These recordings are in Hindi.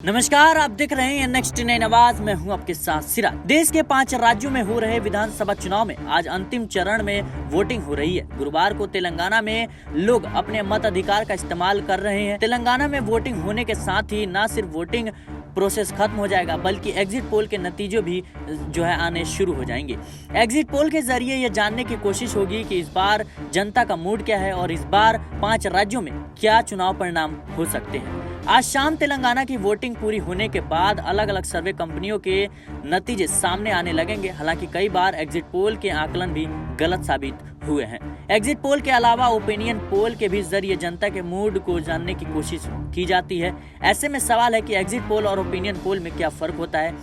नमस्कार, आप देख रहे हैं नेक्स्ट नई आवाज में हूं आपके साथ सिरा। देश के 5 राज्यों में हो रहे विधानसभा चुनाव में आज अंतिम चरण में वोटिंग हो रही है। गुरुवार को तेलंगाना में लोग अपने मताधिकार का इस्तेमाल कर रहे हैं। तेलंगाना में वोटिंग होने के साथ ही न सिर्फ वोटिंग प्रोसेस खत्म हो जाएगा बल्कि एग्जिट पोल के नतीजे भी आने शुरू हो जाएंगे। एग्जिट पोल के जरिए ये जानने की कोशिश होगी कि इस बार जनता का मूड क्या है और इस बार 5 राज्यों में क्या चुनाव परिणाम हो सकते हैं। आज शाम तेलंगाना की वोटिंग पूरी होने के बाद अलग अलग सर्वे कंपनियों के नतीजे सामने आने लगेंगे। हालांकि कई बार एग्जिट पोल के आकलन भी गलत साबित हुए हैं। एग्जिट पोल के अलावा ओपिनियन पोल के भी जरिए जनता के मूड को जानने की कोशिश की जाती है। ऐसे में सवाल है कि एग्जिट पोल और ओपिनियन पोल में क्या फर्क होता है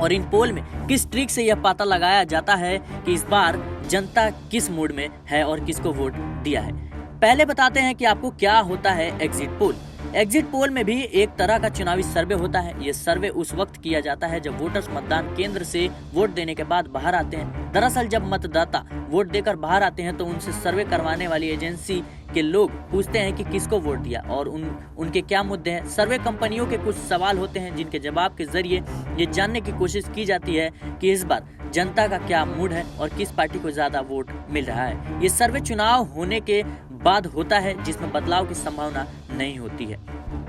और इन पोल में किस ट्रिक से यह पता लगाया जाता है कि इस बार जनता किस मूड में है और किसको वोट दिया है। पहले बताते हैं कि आपको क्या होता है एग्जिट पोल। एग्जिट पोल में भी एक तरह का चुनावी सर्वे होता है। ये सर्वे उस वक्त किया जाता है जब वोटर्स मतदान केंद्र से वोट देने के बाद बाहर आते हैं। दरअसल जब मतदाता वोट देकर बाहर आते हैं तो उनसे सर्वे करवाने वाली एजेंसी के लोग पूछते हैं कि किसको वोट दिया और उनके क्या मुद्दे हैं। सर्वे कंपनियों के कुछ सवाल होते हैं जिनके जवाब के जरिए ये जानने की कोशिश की जाती है कि इस बार जनता का क्या मूड है और किस पार्टी को ज्यादा वोट मिल रहा है। ये सर्वे चुनाव होने के बाद होता है जिसमें बदलाव की संभावना नहीं होती है।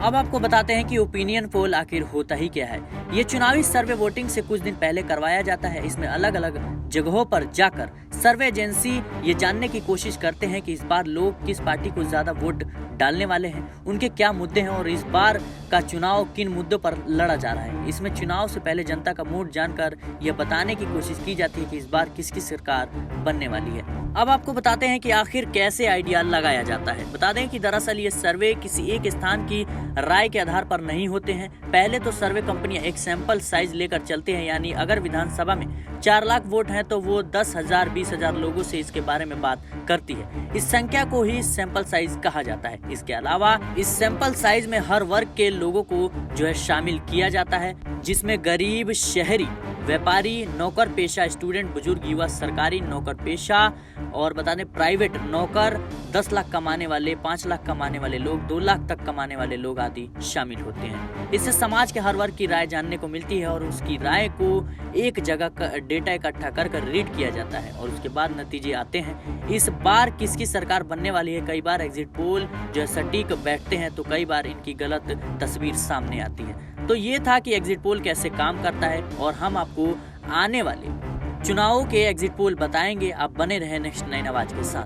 अब आपको बताते हैं कि ओपिनियन पोल आखिर होता ही क्या है। ये चुनावी सर्वे वोटिंग से कुछ दिन पहले करवाया जाता है। इसमें अलग अलग जगहों पर जाकर सर्वे एजेंसी ये जानने की कोशिश करते हैं कि इस बार लोग किस पार्टी को ज्यादा वोट डालने वाले हैं, उनके क्या मुद्दे हैं और इस बार का चुनाव किन मुद्दों पर लड़ा जा रहा है। इसमें चुनाव से पहले जनता का मूड जानकर यह बताने की कोशिश की जाती है कि इस बार किसकी सरकार बनने वाली है। अब आपको बताते हैं कि आखिर कैसे आइडिया लगाया जाता है। बता दें कि दरअसल ये सर्वे किसी एक स्थान की राय के आधार पर नहीं होते हैं। पहले तो सर्वे कंपनियां एक सैंपल साइज लेकर चलते हैं, यानी अगर विधानसभा में 4 लाख वोट हैं तो वो 10,000 20,000 लोगों से इसके बारे में बात करती है। इस संख्या को ही सैंपल साइज कहा जाता है। इसके अलावा इस सैंपल साइज में हर वर्ग के लोगों को शामिल किया जाता है, जिसमें गरीब, शहरी, व्यापारी, नौकर पेशा, स्टूडेंट, बुजुर्ग, युवा, सरकारी नौकर पेशा और बता दें प्राइवेट नौकर, 10 लाख कमाने वाले, 5 लाख कमाने वाले लोग, 2 लाख तक कमाने वाले लोग आदि शामिल होते हैं। इससे समाज के हर वर्ग की राय जानने को मिलती है और उसकी राय को एक जगह का डेटा इकट्ठा कर रीड किया जाता है और उसके बाद नतीजे आते हैं। इस बार किसकी सरकार बनने वाली है, कई बार एग्जिट पोल सटीक बैठते हैं तो कई बार इनकी गलत तस्वीर सामने आती है। तो ये था कि एग्जिट पोल कैसे काम करता है और हम आपको आने वाले चुनावों के एग्जिट पोल बताएंगे। आप बने रहे नेक्स्ट 9 आवाज के साथ।